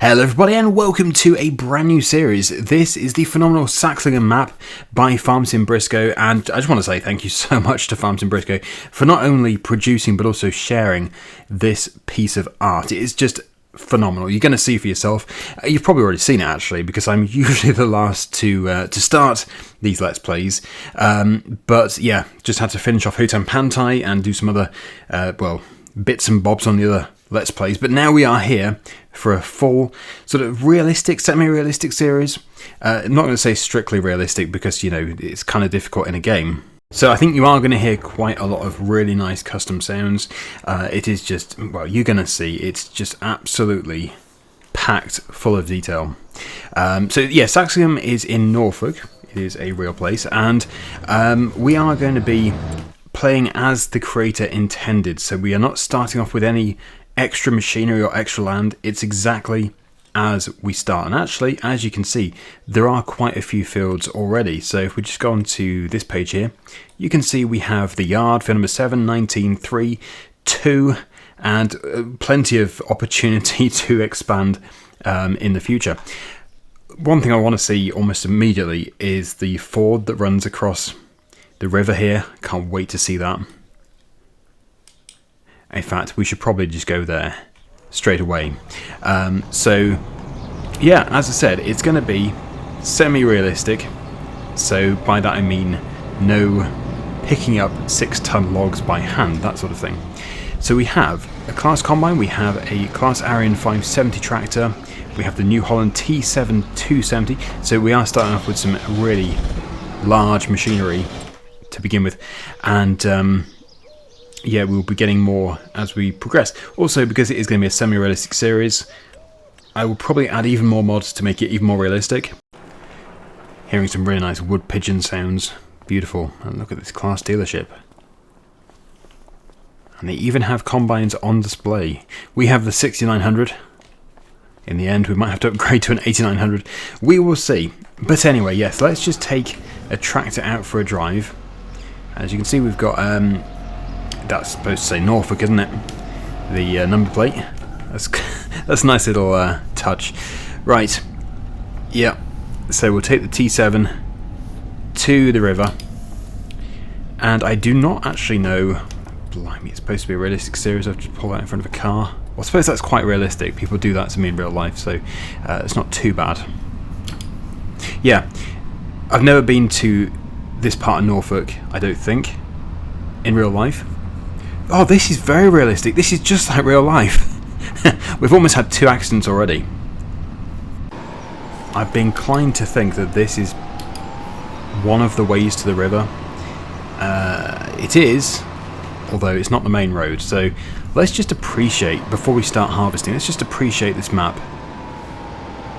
Hello everybody and welcome to a brand new series. This is the phenomenal SAXLINGHAM map by Farms in Briscoe, and I just want to say thank you so much to Farms in Briscoe for not only producing but also sharing this piece of art. It is just phenomenal. You're going to see for yourself. You've probably already seen it actually, because I'm usually the last to start these Let's Plays. But yeah, just had to finish off Hotan Pantai and do some other, bits and bobs on the other Let's Plays. But now we are here for a full sort of realistic, semi-realistic series. I'm not going to say strictly realistic because, you know, it's kind of difficult in a game. So I think you are going to hear quite a lot of really nice custom sounds. It is just, well, you're going to see, it's just absolutely packed full of detail. So yeah, SAXLINGHAM is in Norfolk. It is a real place, and we are going to be playing as the creator intended. So we are not starting off with any extra machinery or extra land. It's exactly as we start, and actually, as you can see, there are quite a few fields already. So if we just go on to this page here, you can see we have the yard, field number 7, 19, 3, 2, and plenty of opportunity to expand in the future. One thing I want to see almost immediately is the ford that runs across the river here. Can't wait to see that. In fact, we should probably just go there straight away. So yeah, as I said, it's going to be semi-realistic. So by that I mean no picking up 6-ton logs by hand, that sort of thing. So we have a class combine, we have a class Arion 570 tractor, we have the New Holland T7 270. So we are starting off with some really large machinery to begin with, and yeah, we'll be getting more as we progress. Also, because it is going to be a semi-realistic series, I will probably add even more mods to make it even more realistic. Hearing some really nice wood pigeon sounds. Beautiful. And look at this class dealership. And they even have combines on display. We have the 6900. In the end, we might have to upgrade to an 8900. We will see. But anyway, yes, let's just take a tractor out for a drive. As you can see, we've got... that's supposed to say Norfolk, isn't it? The number plate. That's a nice little touch. Right. Yeah. So we'll take the T7 to the river. And I do not actually know... Blimey, it's supposed to be a realistic series. I've just pulled that in front of a car. Well, I suppose that's quite realistic. People do that to me in real life, so it's not too bad. Yeah. I've never been to this part of Norfolk, I don't think, in real life. Oh, this is very realistic. This is just like real life. We've almost had 2 accidents already. I'd be inclined to think that this is one of the ways to the river. It is, although it's not the main road. So let's just appreciate, before we start harvesting, let's just appreciate this map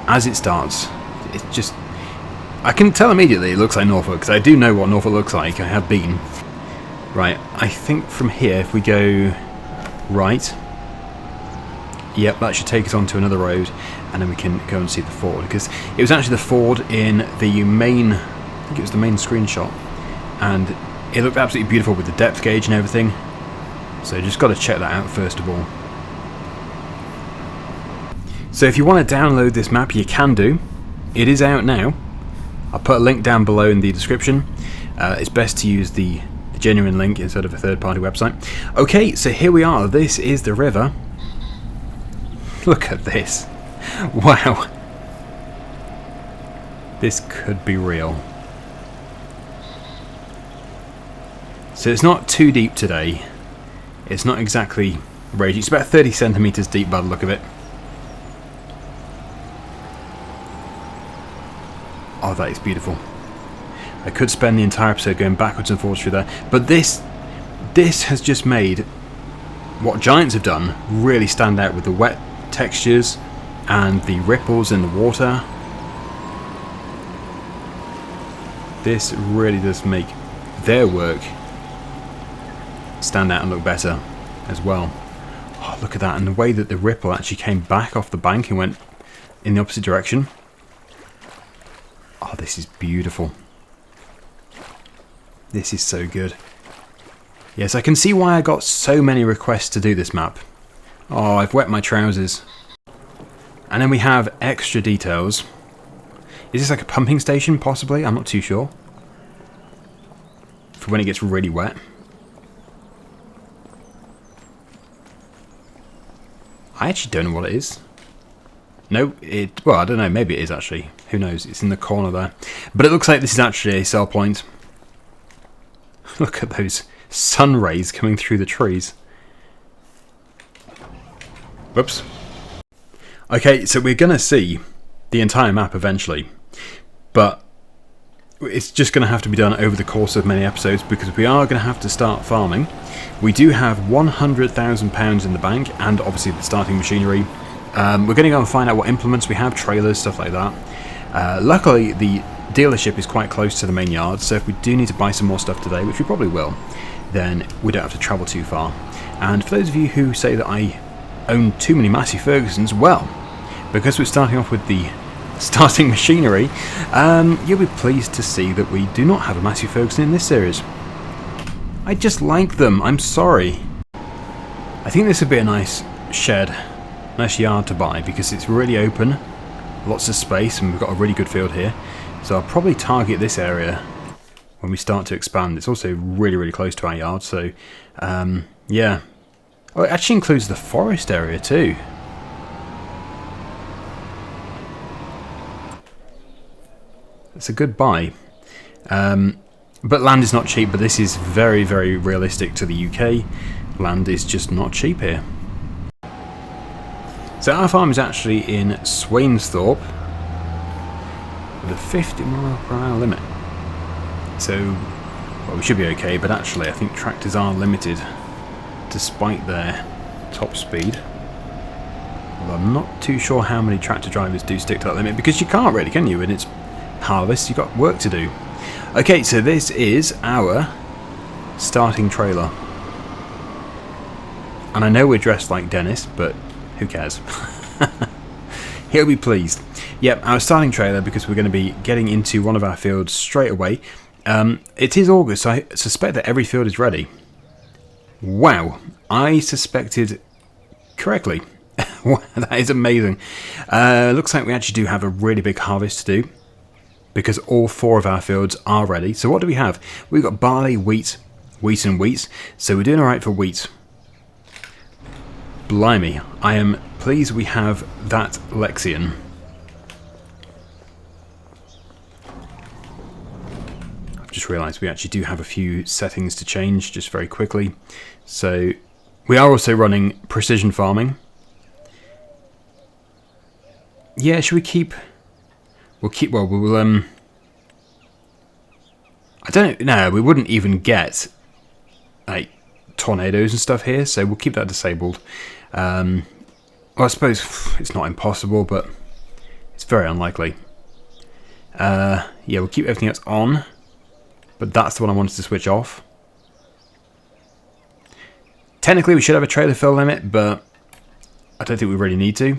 as it starts. It's just... I can tell immediately it looks like Norfolk, because I do know what Norfolk looks like. I have been. Right, I think from here, if we go right, yep, that should take us onto another road, and then we can go and see the ford, because it was actually the ford in the main, I think it was the main screenshot, and it looked absolutely beautiful with the depth gauge and everything, so just got to check that out first of all. So if you want to download this map, you can do. It is out now. I'll put a link down below in the description. It's best to use the genuine link instead of a third-party website. Okay, so here we are. This is the river. Look at this. Wow. This could be real. So it's not too deep today. It's not exactly raging. It's about 30 centimeters deep by the look of it. Oh, that is beautiful. I could spend the entire episode going backwards and forwards through there, but this has just made what Giants have done really stand out with the wet textures and the ripples in the water. This really does make their work stand out and look better as well. Oh, look at that, and the way that the ripple actually came back off the bank and went in the opposite direction. Oh, this is beautiful. This is so good. Yes, I can see why I got so many requests to do this map. Oh, I've wet my trousers. And then we have extra details. Is this like a pumping station, possibly? I'm not too sure. For when it gets really wet. I actually don't know what it is. No, well, I don't know, maybe it is actually. Who knows? It's in the corner there. But it looks like this is actually a sell point. Look at those sun rays coming through the trees. Whoops. Okay, so we're going to see the entire map eventually. But it's just going to have to be done over the course of many episodes because we are going to have to start farming. We do have £100,000 in the bank and obviously the starting machinery. We're going to go and find out what implements we have, trailers, stuff like that. Luckily, the dealership is quite close to the main yard, so if we do need to buy some more stuff today, which we probably will, then we don't have to travel too far. And for those of you who say that I own too many Massey Fergusons, well, because we're starting off with the starting machinery, you'll be pleased to see that we do not have a Massey Ferguson in this series. I just like them, I'm sorry. I think this would be a nice shed, nice yard to buy because it's really open, lots of space, and we've got a really good field here. So I'll probably target this area when we start to expand. It's also really, really close to our yard, so yeah. Oh, it actually includes the forest area too. It's a good buy. But land is not cheap, but this is very, very realistic to the UK. Land is just not cheap here. So our farm is actually in Swainsthorpe with a 50 mph limit. So, well, we should be okay, but actually I think tractors are limited despite their top speed. Although I'm not too sure how many tractor drivers do stick to that limit, because you can't really, can you? And it's harvest, you've got work to do. Okay, so this is our starting trailer. And I know we're dressed like Dennis, but who cares? He'll be pleased. Yep, our starting trailer, because we're going to be getting into one of our fields straight away. It is August, so I suspect that every field is ready. Wow, I suspected correctly. That is amazing. Looks like we actually do have a really big harvest to do, because all 4 of our fields are ready. So what do we have? We've got barley, wheat, and wheat. So we're doing alright for wheat. Blimey, I am pleased we have that Lexion. I've just realised we actually do have a few settings to change just very quickly. So we are also running precision farming. Yeah, should we keep... We'll keep... Well, we'll... I don't know, we wouldn't even get like tornadoes and stuff here, so we'll keep that disabled. Well, I suppose it's not impossible, but it's very unlikely. Yeah, we'll keep everything else on, but that's the one I wanted to switch off. Technically, we should have a trailer fill limit, but I don't think we really need to.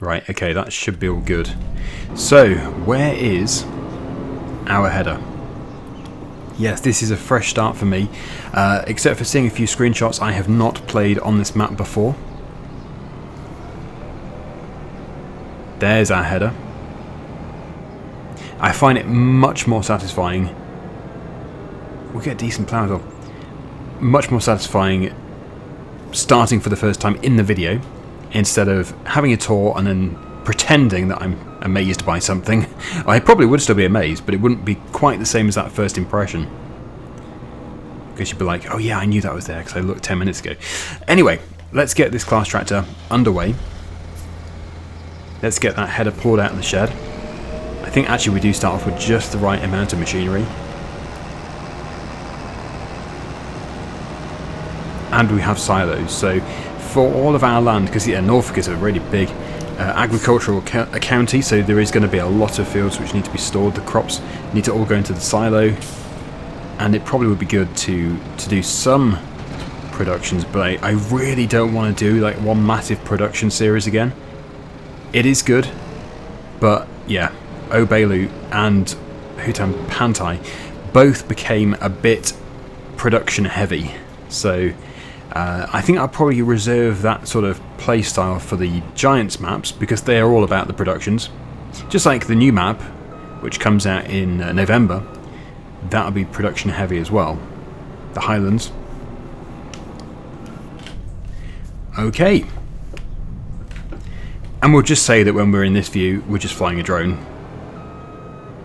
Right, okay, that should be all good. So, where is our header? Yes, this is a fresh start for me. Except for seeing a few screenshots, I have not played on this map before. There's our header. I find it much more satisfying. We'll get a decent plough as well. Much more satisfying starting for the first time in the video, instead of having a tour and then pretending that I'm amazed by something. I probably would still be amazed, but it wouldn't be quite the same as that first impression. Because you'd be like, oh yeah, I knew that was there because I looked 10 minutes ago. Anyway, let's get this class tractor underway. Let's get that header poured out in the shed. I think actually we do start off with just the right amount of machinery. And we have silos, so for all of our land, because yeah, Norfolk is a really big agricultural county, so there is going to be a lot of fields which need to be stored. The crops need to all go into the silo, and it probably would be good to do some productions, but I really don't want to do like one massive production series again. It is good, but yeah, Obelu and Hutan Pantai both became a bit production heavy, so I think I'll probably reserve that sort of playstyle for the Giants maps, because they are all about the productions. Just like the new map, which comes out in November, that'll be production heavy as well. The Highlands. Okay. And we'll just say that when we're in this view, we're just flying a drone.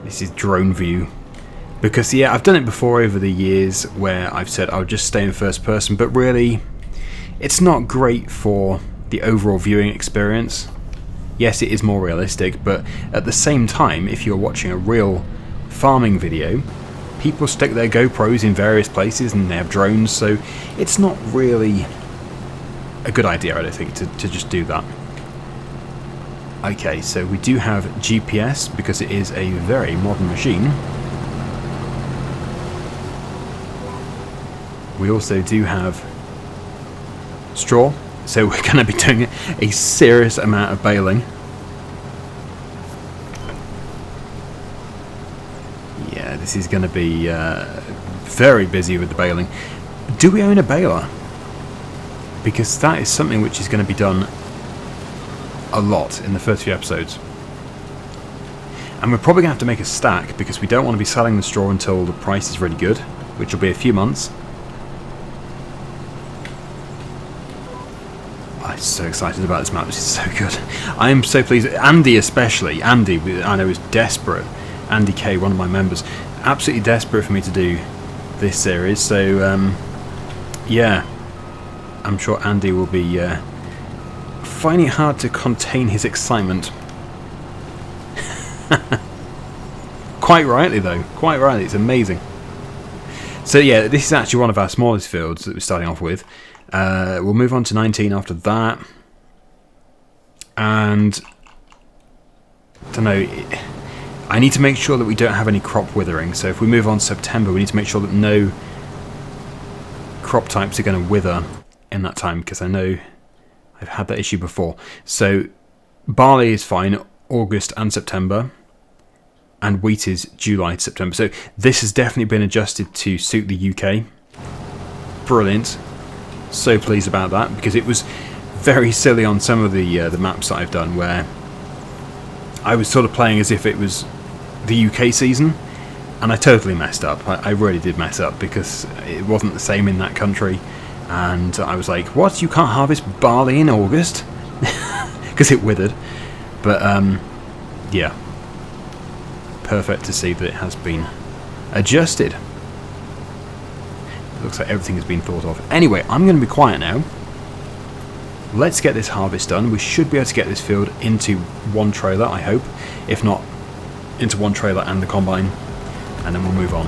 This is drone view. Because, yeah, I've done it before over the years where I've said I'll just stay in first person, but really, it's not great for the overall viewing experience. Yes, it is more realistic, but at the same time, if you're watching a real farming video, people stick their GoPros in various places and they have drones, so it's not really a good idea, I don't think, to just do that. Okay, so we do have GPS because it is a very modern machine. We also do have straw, so we're going to be doing a serious amount of baling. Yeah, this is going to be very busy with the baling. Do we own a baler? Because that is something which is going to be done a lot in the first few episodes. And we're probably going to have to make a stack because we don't want to be selling the straw until the price is really good, which will be a few months. I'm so excited about this map. This is so good. I am so pleased. Andy especially. Andy, I know, is desperate. Andy K, one of my members, absolutely desperate for me to do this series. So, yeah, I'm sure Andy will be finding it hard to contain his excitement. Quite rightly, though. Quite rightly. It's amazing. So, yeah, this is actually one of our smallest fields that we're starting off with. We'll move on to 19 after that, and I don't know, I need to make sure that we don't have any crop withering, so if we move on to September we need to make sure that no crop types are going to wither in that time, because I know I've had that issue before. So barley is fine, August and September, and wheat is July to September, so this has definitely been adjusted to suit the UK. Brilliant. So pleased about that, because it was very silly on some of the maps that I've done where I was sort of playing as if it was the UK season, and I totally messed up. I really did mess up because it wasn't the same in that country, and I was like, what, you can't harvest barley in August? Because it withered. But yeah, perfect to see that it has been adjusted. Looks like everything has been thought of. Anyway, I'm going to be quiet now. Let's get this harvest done. We should be able to get this field into one trailer, I hope. If not, into one trailer and the combine. And then we'll move on.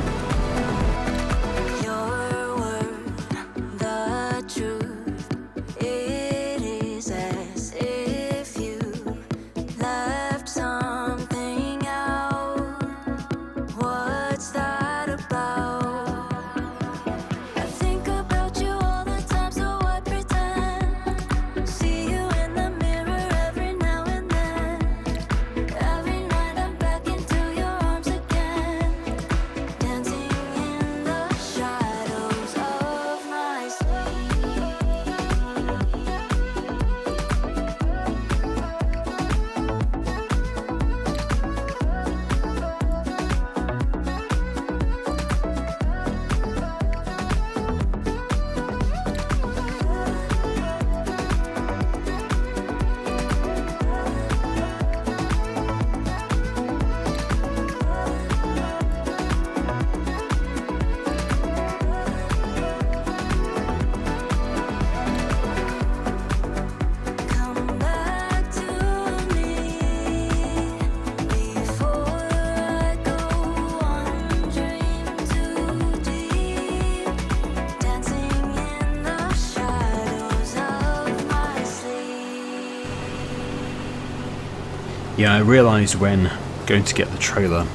Yeah, I realised when going to get the trailer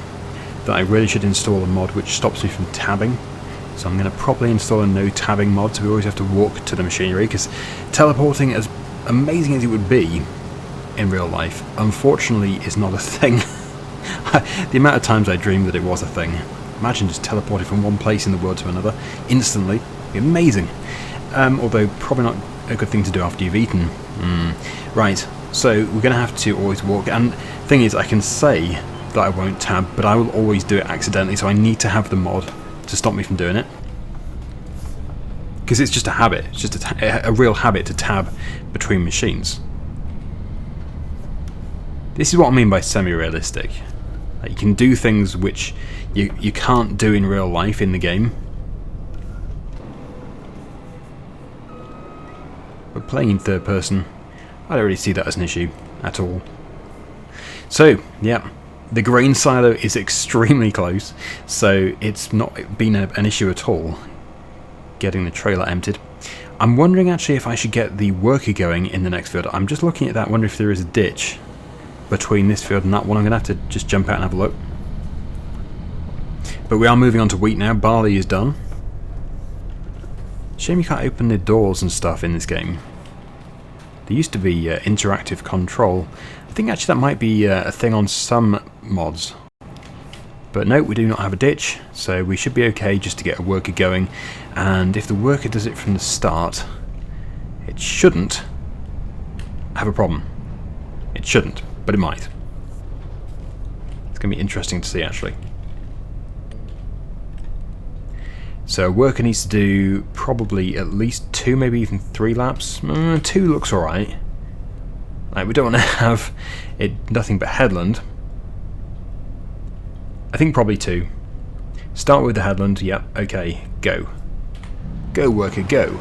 that I really should install a mod which stops me from tabbing. So I'm going to probably install a no tabbing mod, so we always have to walk to the machinery, because teleporting, as amazing as it would be in real life, unfortunately is not a thing. The amount of times I dreamed that it was a thing. Imagine just teleporting from one place in the world to another instantly. It'd be amazing. although probably not a good thing to do after you've eaten. Right, so we're going to have to always walk, and the thing is, I can say that I won't tab, but I will always do it accidentally, so I need to have the mod to stop me from doing it. Because it's just a habit, it's just a real habit to tab between machines. This is what I mean by semi-realistic. Like, you can do things which you can't do in real life in the game. But playing in third person, I don't really see that as an issue at all. So, yeah, the grain silo is extremely close, so it's not been an issue at all getting the trailer emptied. I'm wondering actually if I should get the worker going in the next field. I'm just looking at that, wondering if there is a ditch between this field and that one. I'm going to have to just jump out and have a look. But we are moving on to wheat now. Barley is done. Shame you can't open the doors and stuff in this game. There used to be interactive control. I think actually that might be a thing on some mods. But no, we do not have a ditch, so we should be okay just to get a worker going. And if the worker does it from the start, it shouldn't have a problem. It shouldn't, but it might. It's going to be interesting to see, actually. So a worker needs to do probably at least 2, maybe even 3 laps. 2 looks alright. Like, we don't want to have it nothing but headland. I think probably 2. Start with the headland. Yep, okay, go. Go, worker, go.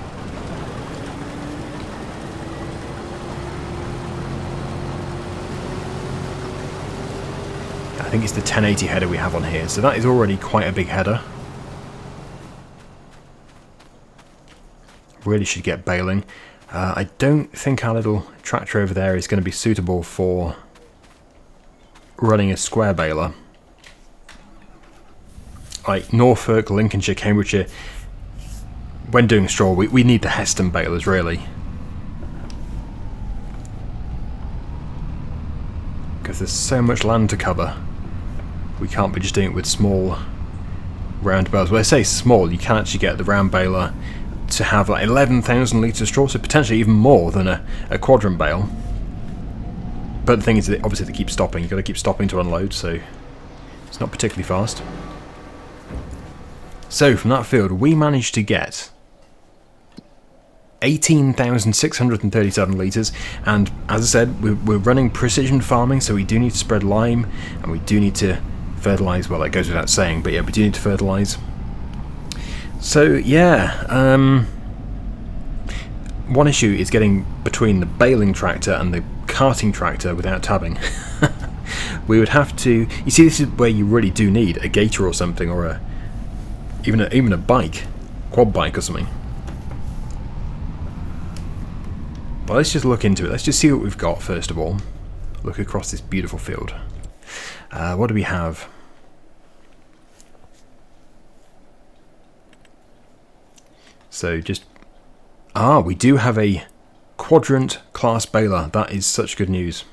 I think it's the 1080 header we have on here, so that is already quite a big header. Really should get baling. I don't think our little tractor over there is going to be suitable for running a square baler. Like Norfolk, Lincolnshire, Cambridgeshire, when doing straw, we need the Heston balers, really. Because there's so much land to cover. We can't be just doing it with small round balers. Well, I say small, you can actually get the round baler to have like 11,000 litres of straw, so potentially even more than a quadrant bale. But the thing is, that obviously they keep stopping. You've got to keep stopping to unload, so it's not particularly fast. So from that field, we managed to get 18,637 litres, and as I said, we're running precision farming, so we do need to spread lime, and we do need to fertilise. Well, that goes without saying, but yeah, we do need to fertilise. So yeah, one issue is getting between the baling tractor and the carting tractor without tabbing. We would have to. You see, this is where you really do need a gator or something, or even a bike, quad bike or something. Well, let's just look into it. Let's just see what we've got first of all. Look across this beautiful field. What do we have? So just... we do have a quadrant class baler. That is such good news.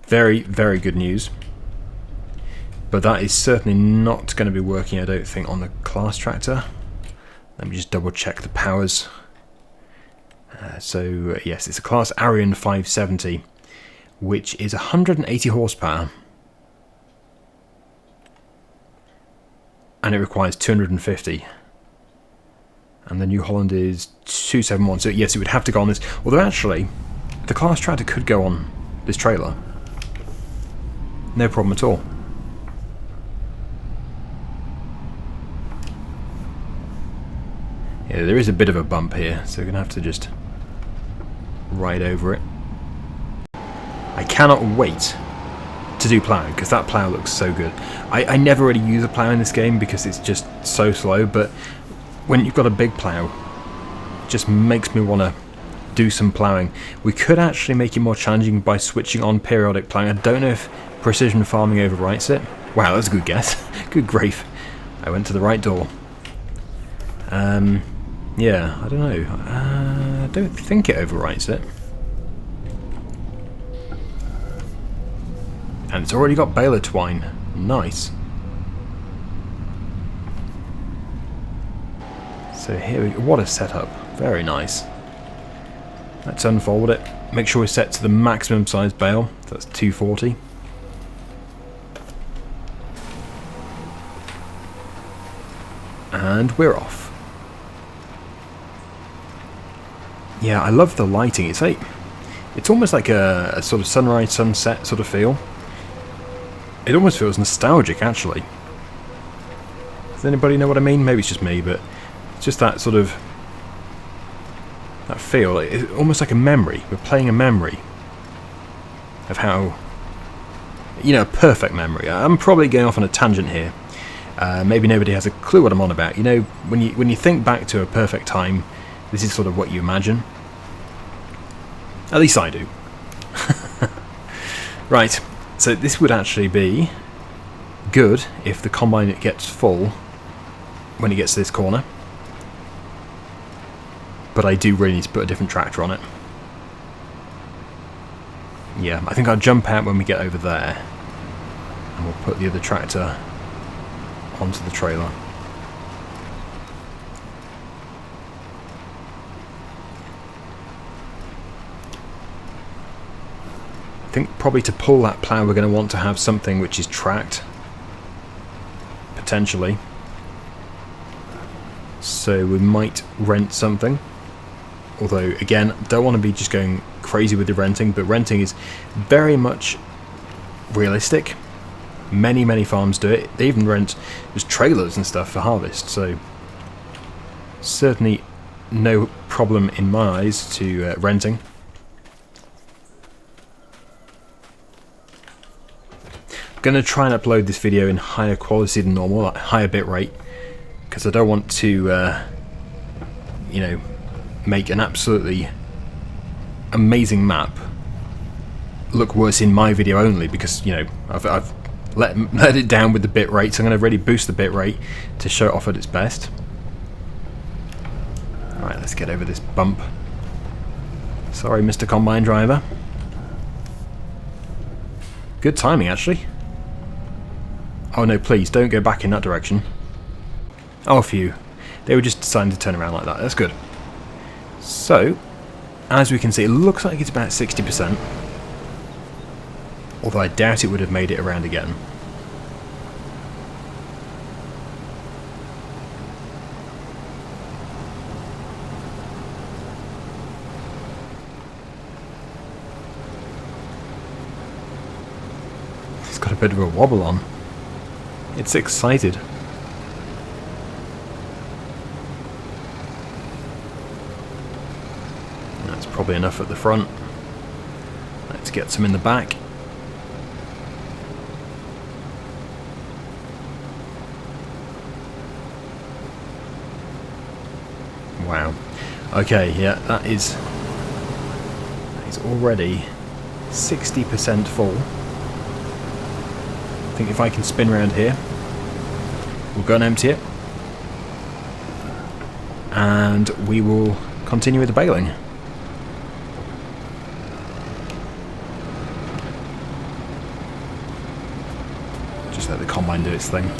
Very, very good news. But that is certainly not going to be working, I don't think, on the class tractor. Let me just double check the powers. Yes, it's a class Arian 570, which is 180 horsepower. And it requires 250. And the New Holland is 271, so yes, it would have to go on this. Although actually, the class tractor could go on this trailer. No problem at all. Yeah, there is a bit of a bump here, so we're going to have to just ride over it. I cannot wait to do ploughing, because that plough looks so good. I never really use a plough in this game because it's just so slow, but when you've got a big plough, it just makes me want to do some ploughing. We could actually make it more challenging by switching on periodic ploughing. I don't know if precision farming overwrites it. Wow, that's a good guess. Good grief. I went to the right door. Yeah, I don't know. I don't think it overwrites it. And it's already got baler twine. Nice. So here, what a setup. Very nice. Let's unfold it. Make sure we're set to the maximum size bale. That's 240. And we're off. Yeah, I love the lighting. It's almost like a sort of sunrise, sunset sort of feel. It almost feels nostalgic, actually. Does anybody know what I mean? Maybe it's just me, but it's just that sort of that feel. It's almost like a memory. We're playing a memory of how, you know, a perfect memory. I'm probably going off on a tangent here. Maybe nobody has a clue what I'm on about. You know, when you think back to a perfect time, this is sort of what you imagine. At least I do. Right, so this would actually be good if the combine gets full when it gets to this corner. But I do really need to put a different tractor on it. Yeah, I think I'll jump out when we get over there. And we'll put the other tractor onto the trailer. I think probably to pull that plough we're going to want to have something which is tracked. Potentially. So we might rent something. Although, again, don't want to be just going crazy with the renting, but renting is very much realistic. Many farms do it. They even rent just trailers and stuff for harvest, so certainly no problem in my eyes to renting. I'm going to try and upload this video in higher quality than normal, like higher bit rate, because I don't want to, you know, make an absolutely amazing map look worse in my video only, because, you know, I've let it down with the bit rate, so I'm going to really boost the bit rate to show it off at its best. Alright, let's get over this bump. Sorry, Mr. Combine Driver. Good timing, actually. Oh no, please, don't go back in that direction. Oh, phew. They were just deciding to turn around like that. That's good. So, as we can see, it looks like it's about 60%. Although I doubt it would have made it around again. It's got a bit of a wobble on. It's excited. That's probably enough at the front. Let's get some in the back. Wow. Okay, yeah, that is already 60% full. I think if I can spin around here, we'll go and empty it, and we will continue with the baling. Just let the combine do its thing.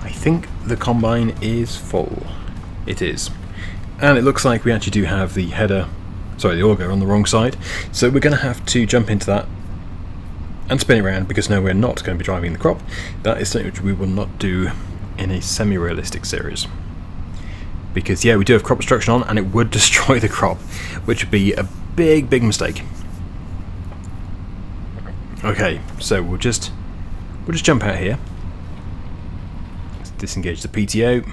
I think the combine is full. It is. And it looks like we actually do have the header Sorry, the auger on the wrong side. So we're going to have to jump into that and spin it around, because no, we're not going to be driving the crop. That is something which we will not do in a semi-realistic series. Because yeah, we do have crop destruction on, and it would destroy the crop, which would be a big, big mistake. Okay, so we'll just jump out here. Let's disengage the PTO.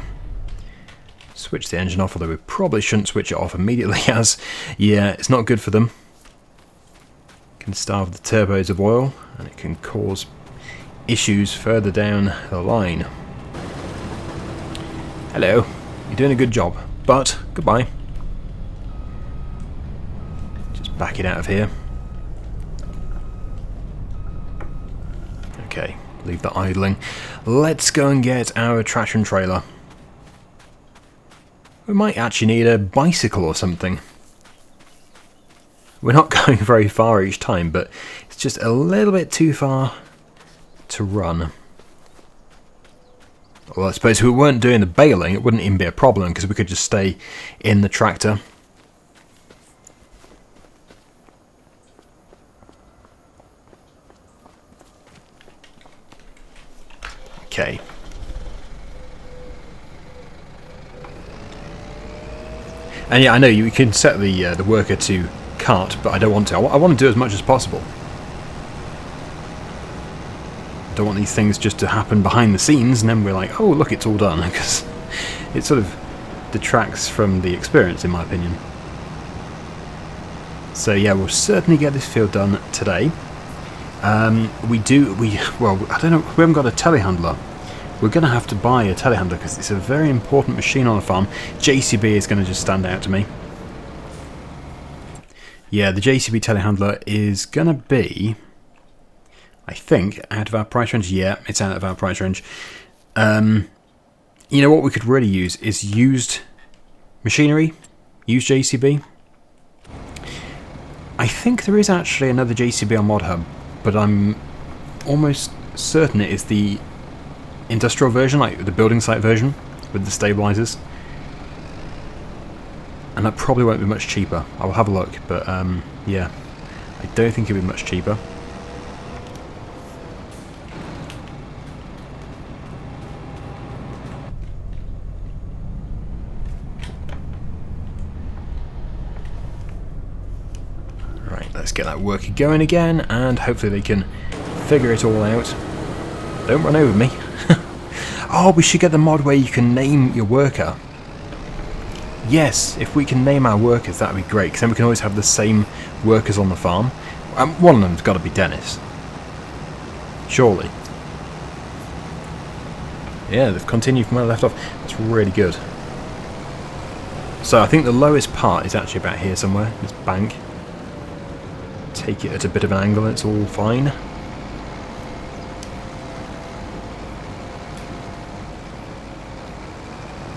Switch the engine off, although we probably shouldn't switch it off immediately, as yeah, it's not good for them. Can starve the turbos of oil, and it can cause issues further down the line. Hello, you're doing a good job, but goodbye. Just back it out of here. Okay, leave that idling. Let's go and get our traction trailer. We might actually need a bicycle or something. We're not going very far each time, but it's just a little bit too far to run. Well, I suppose if we weren't doing the baling, it wouldn't even be a problem, because we could just stay in the tractor. Okay. And yeah, I know you can set the worker to cart, but I don't want to. I want to do as much as possible. I don't want these things just to happen behind the scenes and then we're like, oh look, it's all done, because it sort of detracts from the experience, in my opinion. So yeah, we'll certainly get this field done today. Well, I don't know, we haven't got a telehandler. We're going to have to buy a telehandler because it's a very important machine on the farm. JCB is going to just stand out to me. Yeah, the JCB telehandler is going to be, I think, out of our price range. Yeah, it's out of our price range. You know what we could really use is used machinery, used JCB. I think there is actually another JCB on ModHub, but I'm almost certain it is the industrial version, like the building site version with the stabilizers, and that probably won't be much cheaper. I will have a look, but yeah, I don't think it'll be much cheaper. Right, let's get that worker going again, and hopefully they can figure it all out. Don't run over me. Oh, we should get the mod where you can name your worker. Yes, if we can name our workers, that would be great, because then we can always have the same workers on the farm. One of them's got to be Dennis. Surely. Yeah, they've continued from where I left off. That's really good. So I think the lowest part is actually about here somewhere, this bank. Take it at a bit of an angle, it's all fine.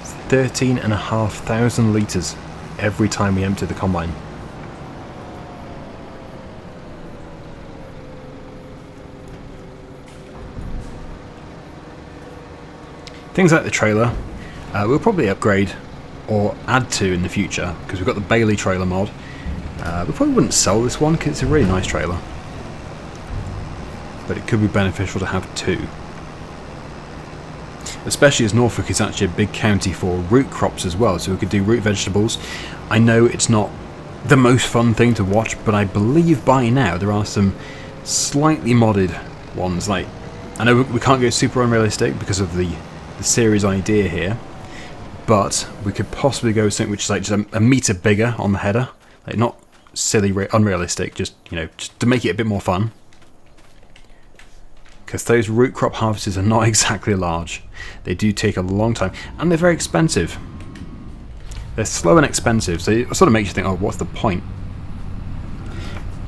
It's 13,500 litres every time we empty the combine. Things like the trailer, we'll probably upgrade or add to in the future, because we've got the Bailey trailer mod. We probably wouldn't sell this one because it's a really nice trailer, but it could be beneficial to have two, especially as Norfolk is actually a big county for root crops as well, so we could do root vegetables. I know it's not the most fun thing to watch, but I believe by now there are some slightly modded ones. Like, I know we can't go super unrealistic because of the series idea here, but we could possibly go with something which is like just a metre bigger on the header, like not silly unrealistic, just, you know, just to make it a bit more fun, because those root crop harvesters are not exactly large. They do take a long time, and they're very expensive. They're slow and expensive, so it sort of makes you think, oh, what's the point?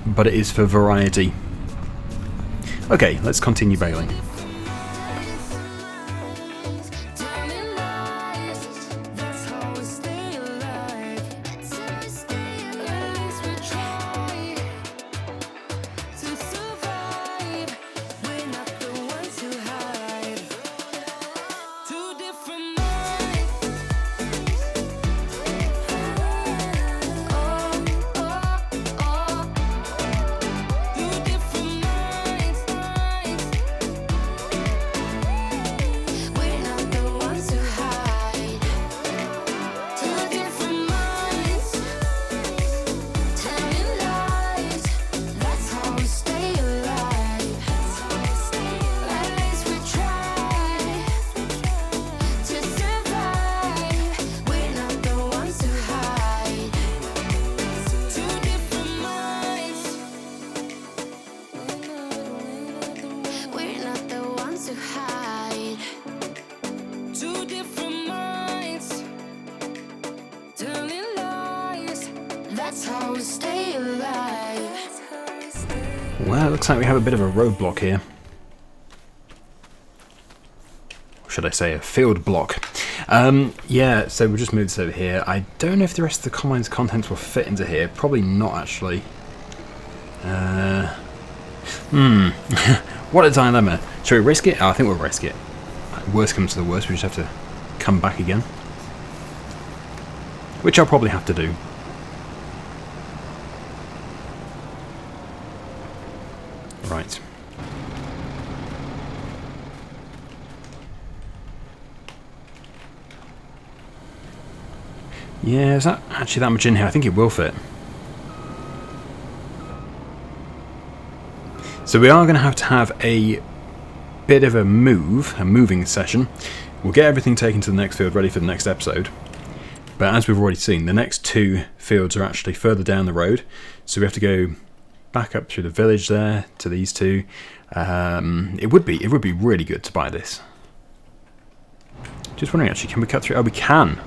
But it is for variety. Okay, let's continue baling. Well, it looks like we have a bit of a roadblock here. Or should I say a field block. Yeah, so we'll just move this over here. I don't know if the rest of the combine's contents will fit into here. Probably not, actually. What a dilemma. Shall we risk it? Oh, I think we'll risk it. Worst comes to the worst, we just have to come back again. Which I'll probably have to do. Right. Yeah, is that actually that much in here? I think it will fit. So we are going to have a bit of a moving session. We'll get everything taken to the next field, ready for the next episode. But as we've already seen, the next two fields are actually further down the road. So we have to go back up through the village there to these two. It would be really good to buy this. Just wondering, actually, can we cut through? Oh, we can.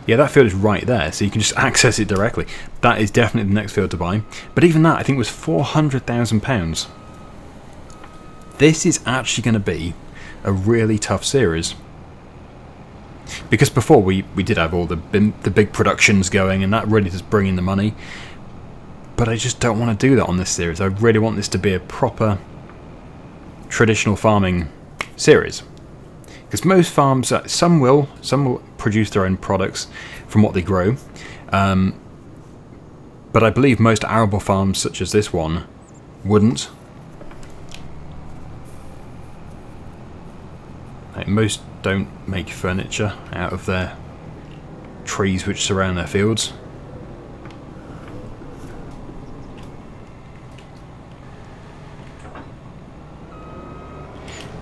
Yeah, that field is right there, so you can just access it directly. That is definitely the next field to buy. But even that, I think, was £400,000. This is actually going to be a really tough series. Because before we did have all the big productions going, and that really does bring in the money. But I just don't want to do that on this series. I really want this to be a proper traditional farming series. Because most farms, some will produce their own products from what they grow. But I believe most arable farms, such as this one, wouldn't. Like, most don't make furniture out of their trees which surround their fields.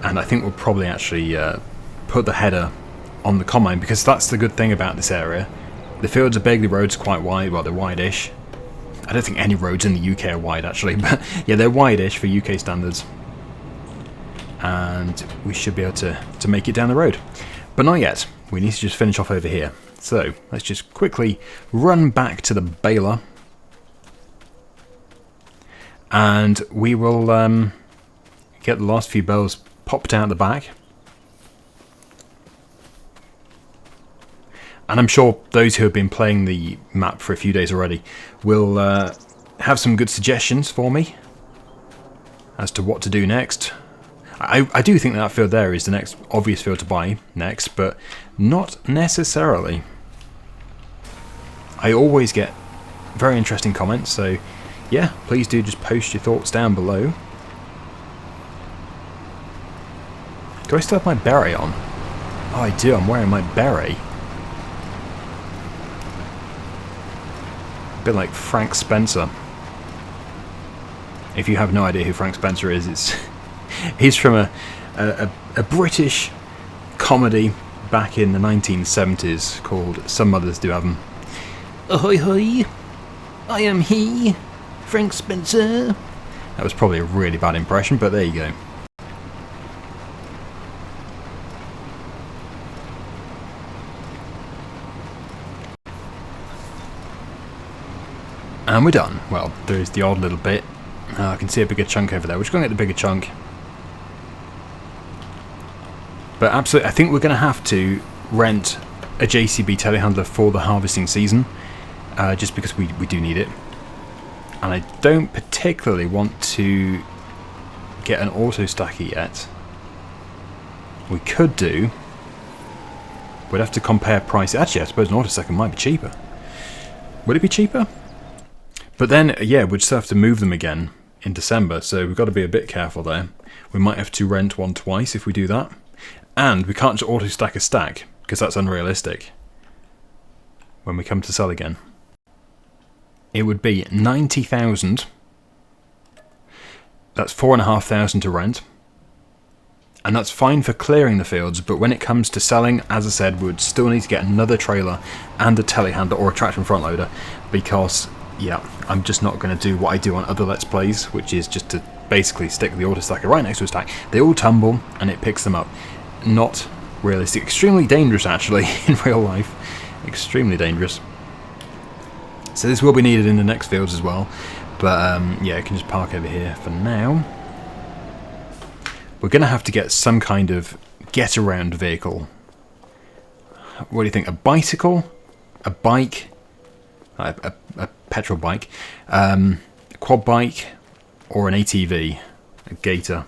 And I think we'll probably actually put the header on the combine, because that's the good thing about this area. The fields are big, the roads are quite wide, well, they're wide-ish. I don't think any roads in the UK are wide, actually, but yeah, they're wide-ish for UK standards. And we should be able to make it down the road. But not yet. We need to just finish off over here. So, let's just quickly run back to the baler. And we will get the last few bales popped out the back. And I'm sure those who have been playing the map for a few days already will have some good suggestions for me as to what to do next. I do think that field there is the next obvious field to buy next, but not necessarily. I always get very interesting comments, so yeah, please do just post your thoughts down below. Do I still have my beret on? Oh, I do, I'm wearing my beret. A bit like Frank Spencer. If you have no idea who Frank Spencer is, he's from a British comedy back in the 1970s called Some Mothers Do Have 'Em. Ahoy hoy, I am he, Frank Spencer. That was probably a really bad impression, but there you go. And we're done. Well, there's the odd little bit. I can see a bigger chunk over there. We're just going to get the bigger chunk. But absolutely, I think we're going to have to rent a JCB telehandler for the harvesting season. Just because we do need it. And I don't particularly want to get an auto stacker yet. We could do. We'd have to compare prices. Actually, I suppose an auto stacker might be cheaper. Would it be cheaper? But then, yeah, we'd still have to move them again in December, so we've got to be a bit careful there. We might have to rent one twice if we do that. And we can't just auto-stack a stack, because that's unrealistic when we come to sell again. It would be 90,000. That's 4,500 to rent. And that's fine for clearing the fields, but when it comes to selling, as I said, we would still need to get another trailer and a telehandler or a tractor and front loader, because yeah, I'm just not going to do what I do on other Let's Plays, which is just to basically stick the auto stacker right next to a stack. They all tumble and it picks them up. Not realistic. Extremely dangerous, actually, in real life. Extremely dangerous. So this will be needed in the next fields as well. But yeah, I can just park over here for now. We're going to have to get some kind of get-around vehicle. What do you think? A bicycle? A bike? A petrol bike? A quad bike? Or an ATV? A gator?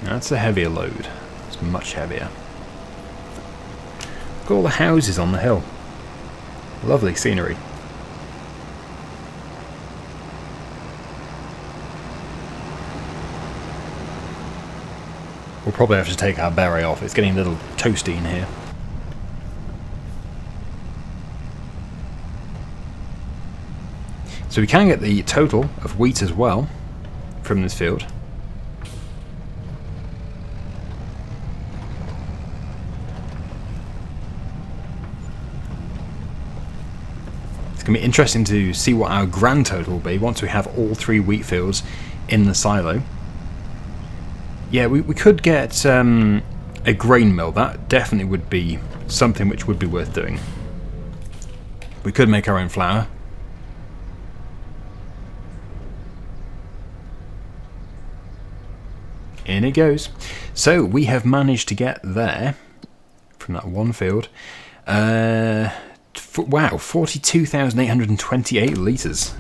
That's a heavier load. It's much heavier. Look at all the houses on the hill. Lovely scenery. We'll probably have to take our beret off. It's getting a little toasty in here. So we can get the total of wheat as well from this field. It's going to be interesting to see what our grand total will be once we have all 3 wheat fields in the silo. Yeah, we could get a grain mill. That definitely would be something which would be worth doing. We could make our own flour. In it goes. So we have managed to get there from that one field. Wow, 42,828 litres.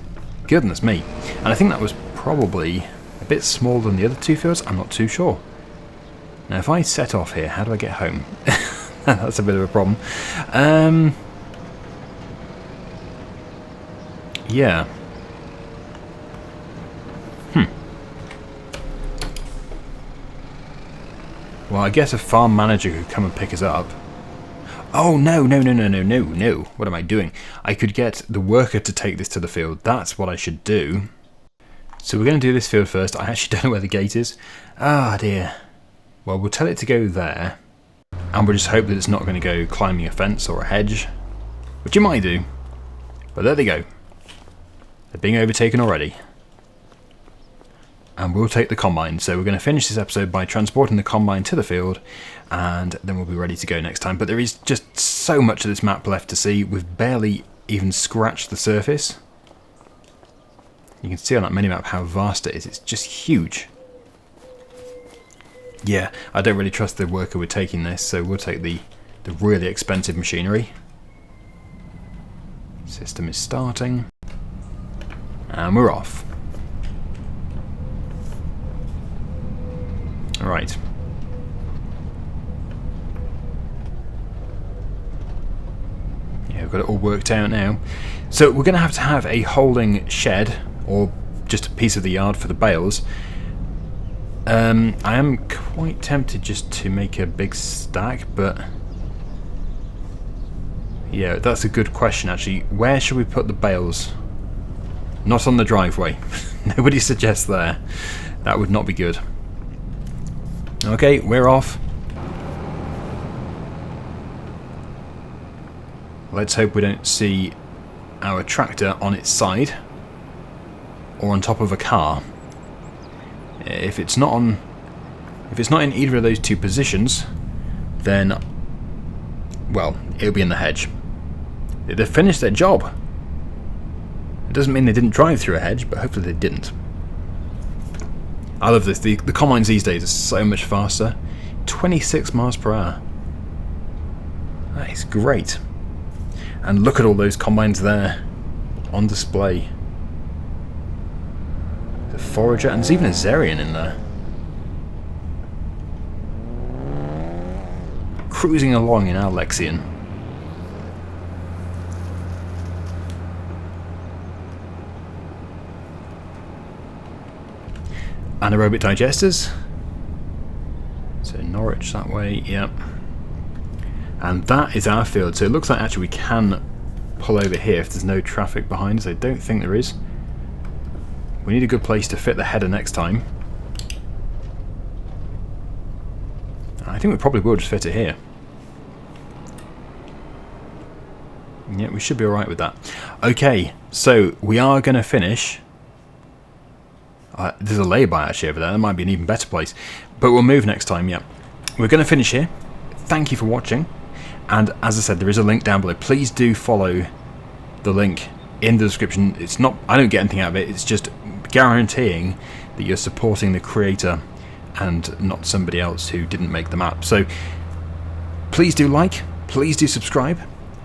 Goodness me. And I think that was probably a bit smaller than the other 2 fields. I'm not too sure. Now if I set off here, how do I get home? That's a bit of a problem. Yeah. Well, I guess a farm manager could come and pick us up. Oh, no. What am I doing? I could get the worker to take this to the field. That's what I should do. So we're going to do this field first. I actually don't know where the gate is. Ah, dear. Well, we'll tell it to go there. And we'll just hope that it's not going to go climbing a fence or a hedge. Which it might do. But there they go. They're being overtaken already. And we'll take the combine. So we're going to finish this episode by transporting the combine to the field, and then we'll be ready to go next time. But there is just so much of this map left to see. We've barely even scratched the surface. You can see on that minimap how vast it is. It's just huge. Yeah, I don't really trust the worker we're taking this, so we'll take the really expensive machinery. System is starting. And we're off. Right. Yeah, we've got it all worked out now. So we're going to have a holding shed, or just a piece of the yard for the bales. I am quite tempted just to make a big stack, but yeah, that's a good question actually. Where should we put the bales? Not on the driveway. Nobody suggests there. That would not be good. Okay, we're off. Let's hope we don't see our tractor on its side or on top of a car. If it's not in either of those 2 positions, then, well, it'll be in the hedge. They've finished their job. It doesn't mean they didn't drive through a hedge, but hopefully they didn't. I love this. The combines these days are so much faster. 26 miles per hour. That is great. And look at all those combines there on display. The forager, and there's even a Zerian in there. Cruising along in our Lexion. Anaerobic digesters. So Norwich that way, yep. And that is our field. So it looks like actually we can pull over here if there's no traffic behind us. I don't think there is. We need a good place to fit the header next time. I think we probably will just fit it here. Yeah, we should be alright with that. Okay, so we are going to finish There's a lay-by actually over there. That might be an even better place. But we'll move next time, yeah. We're going to finish here. Thank you for watching. And as I said, there is a link down below. Please do follow the link in the description. It's not, I don't get anything out of it. It's just guaranteeing that you're supporting the creator and not somebody else who didn't make the map. So please do like, please do subscribe,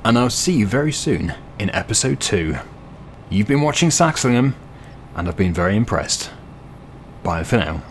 and I'll see you very soon in episode 2. You've been watching SAXLINGHAM, and I've been very impressed. Bye for now.